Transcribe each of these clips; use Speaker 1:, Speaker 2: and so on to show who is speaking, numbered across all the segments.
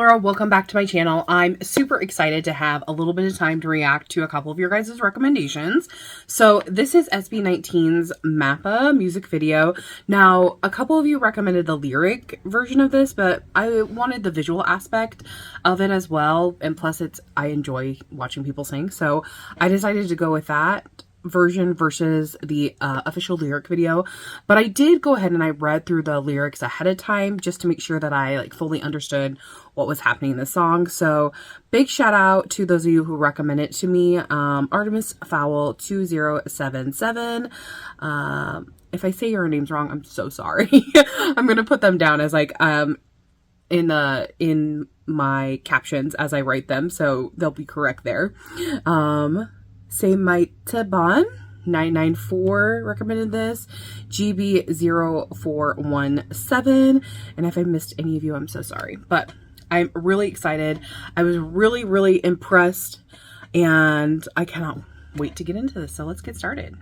Speaker 1: Flora, welcome back to my channel. I'm super excited to have a little bit of time to react to a couple of your guys' recommendations. So this is SB19's Mappa music video. Now, a couple of you recommended the lyric version of this, but I wanted the visual aspect of it as well. And plus, I enjoy watching people sing. So I decided to go with that version versus the official lyric video. But I did go ahead and I read through the lyrics ahead of time just to make sure that I fully understood what was happening in the song. So big shout out to those of you who recommend it to me. Artemis Fowl 2077. If I say your names wrong, I'm so sorry. I'm gonna put them down as in my captions as I write them, so they'll be correct there. Samaitaban 994 recommended this. GB0417. And if I missed any of you, I'm so sorry. But I'm really excited. I was really impressed. And I cannot wait to get into this. So let's get started.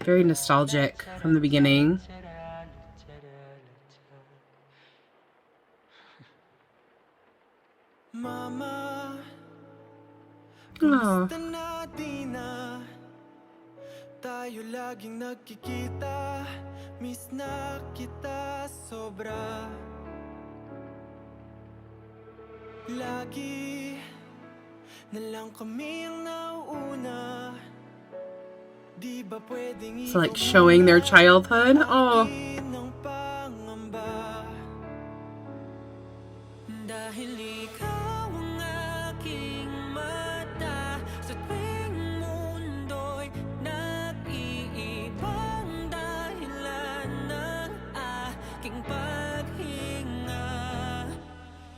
Speaker 1: Very nostalgic from the beginning.
Speaker 2: Mama,
Speaker 1: Oh.
Speaker 2: tayo laging nagkikita, miss na kita sobra. Lagi na lang kami ang nauuna. Di ba pwedeng
Speaker 1: So showing their childhood. Oh.
Speaker 2: Dahil ikaw ang aking mata sa tuwing mundo'y nag-iibang dahilan ng aking paghinga.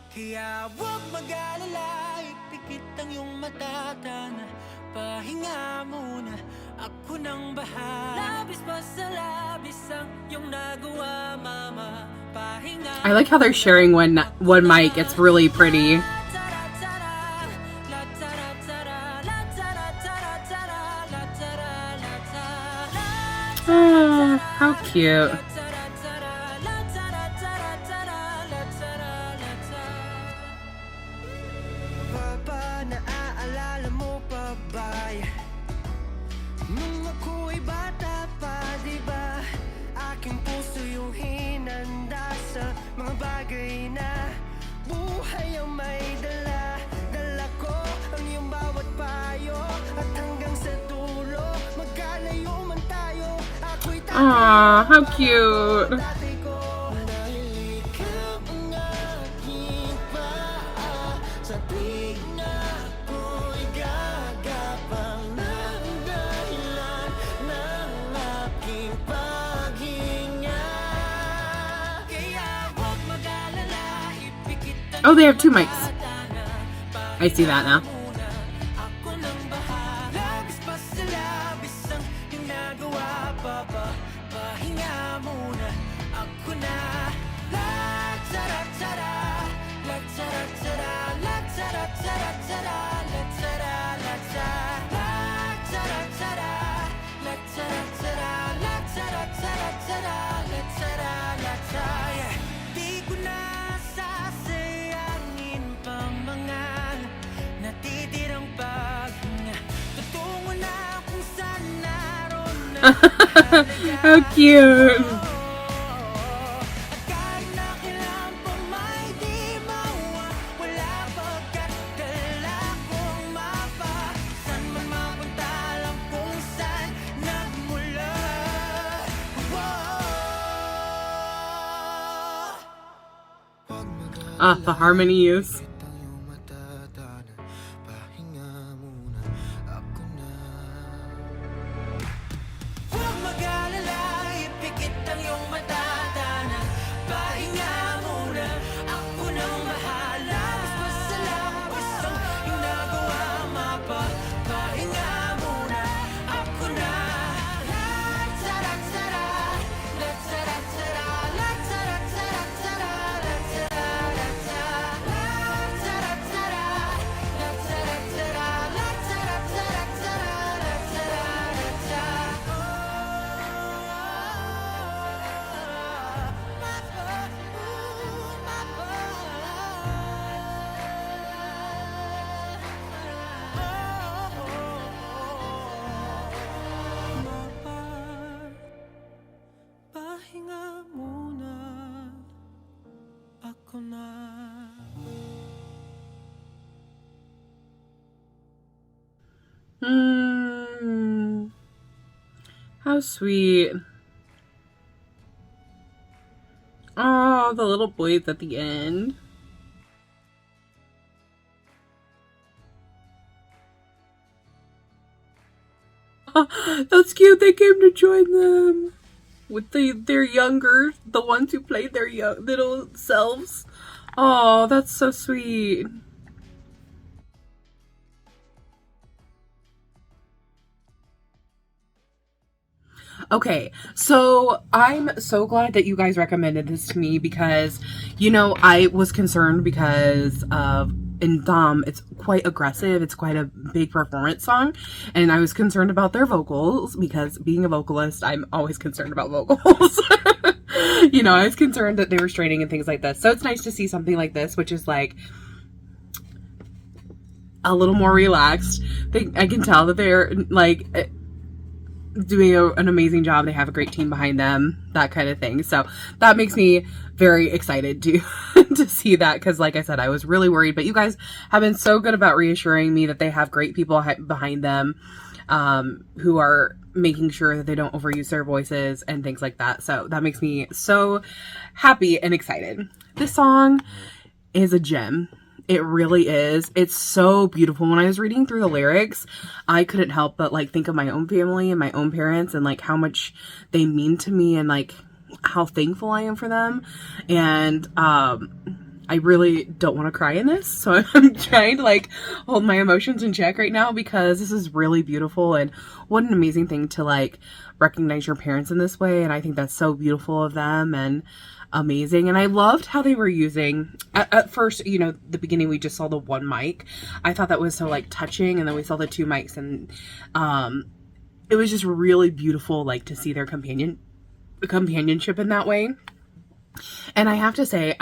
Speaker 2: Kaya huwag mag-alala, ipikit ang iyong mata, tana, pahinga muna, ako nang bahala. Labis pa sa labis ang iyong nagawa, mama.
Speaker 1: I like how they're sharing one mic. It's really pretty. Oh, how cute.
Speaker 2: Papa, naaalala mo pa ba? Nung ako'y bata pa, diba? Aking puso yung hinanda sa mga bagay na buhay ang may dala. Dala ko ang iyong bawat payo, at hanggang sa dulo magkalayo man tayo. Ako'y
Speaker 1: Aw, how cute. Oh, they have two mics. I see that now. How cute. Ah, the harmony use. How sweet. Oh, the little boys at the end. That's cute. They came to join them with their younger, the ones who played their young little selves. Oh, that's so sweet. Okay, so I'm so glad that you guys recommended this to me because, you know, I was concerned because of in Dom, it's quite aggressive. It's quite a big performance song. And I was concerned about their vocals because being a vocalist, I'm always concerned about vocals. You know, I was concerned that they were straining and things like this. So it's nice to see something like this, which is like a little more relaxed. I can tell that they're like doing an amazing job. They have a great team behind them, that kind of thing. So that makes me very excited to to see that because, like I said, I was really worried. But you guys have been so good about reassuring me that they have great people behind them who are making sure that they don't overuse their voices and things like that. So that makes me so happy and excited. This song is a gem. It really is. It's so beautiful. When I was reading through the lyrics, I couldn't help but like think of my own family and my own parents and like how much they mean to me and like how thankful I am for them. And I really don't want to cry in this, so I'm trying to like hold my emotions in check right now because this is really beautiful and what an amazing thing to like recognize your parents in this way. And I think that's so beautiful of them and amazing. And I loved how they were using at first, you know, the beginning we just saw the one mic. I thought that was so like touching, and then we saw the two mics, and it was just really beautiful like to see their companionship in that way. And I have to say,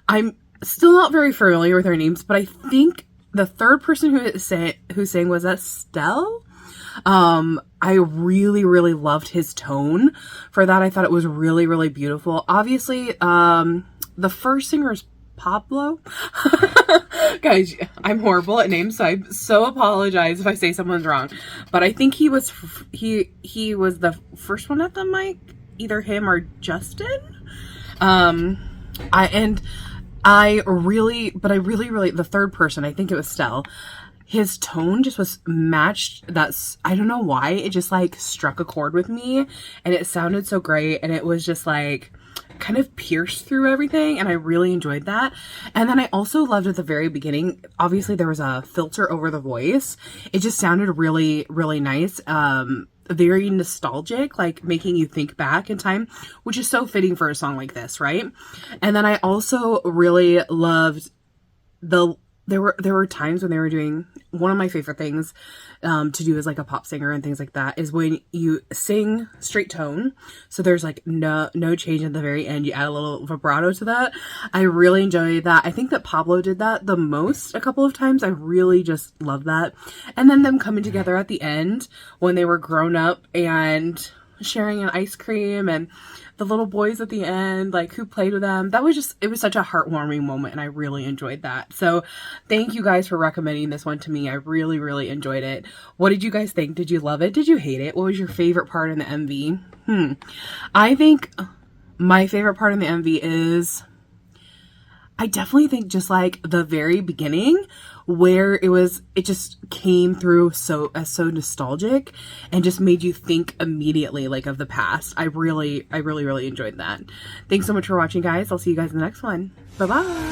Speaker 1: I'm still not very familiar with their names, but I think the third person who sang was Estelle. I really, really loved his tone for that. I thought it was really, really beautiful. Obviously, the first singer is Pablo. Guys, I'm horrible at names, so I so apologize if I say someone's wrong. But I think he was the first one at the mic, either him or Justin. I really, the third person, I think it was Stell, his tone just was matched. I don't know why, it just like struck a chord with me, and it sounded so great, and it was just like kind of pierced through everything, and I really enjoyed that. And then I also loved at the very beginning, obviously there was a filter over the voice. It just sounded really, really nice. Very nostalgic, like making you think back in time, which is so fitting for a song like this, right? And then I also really loved there were times when they were doing one of my favorite things to do as like a pop singer and things like that is when you sing straight tone, so there's like no change at the very end, you add a little vibrato to that. I really enjoyed that. I think that Pablo did that the most a couple of times. I really just love that. And then them coming together at the end when they were grown up and sharing an ice cream, and the little boys at the end, like who played with them, it was such a heartwarming moment, and I really enjoyed that. So thank you guys for recommending this one to me. I really, really enjoyed it. What did you guys think? Did you love it? Did you hate it? What was your favorite part in the MV? I think my favorite part in the MV is, I definitely think just like the very beginning where it just came through so nostalgic and just made you think immediately like of the past. I really, really enjoyed that. Thanks so much for watching, guys. I'll see you guys in the next one. Bye-bye.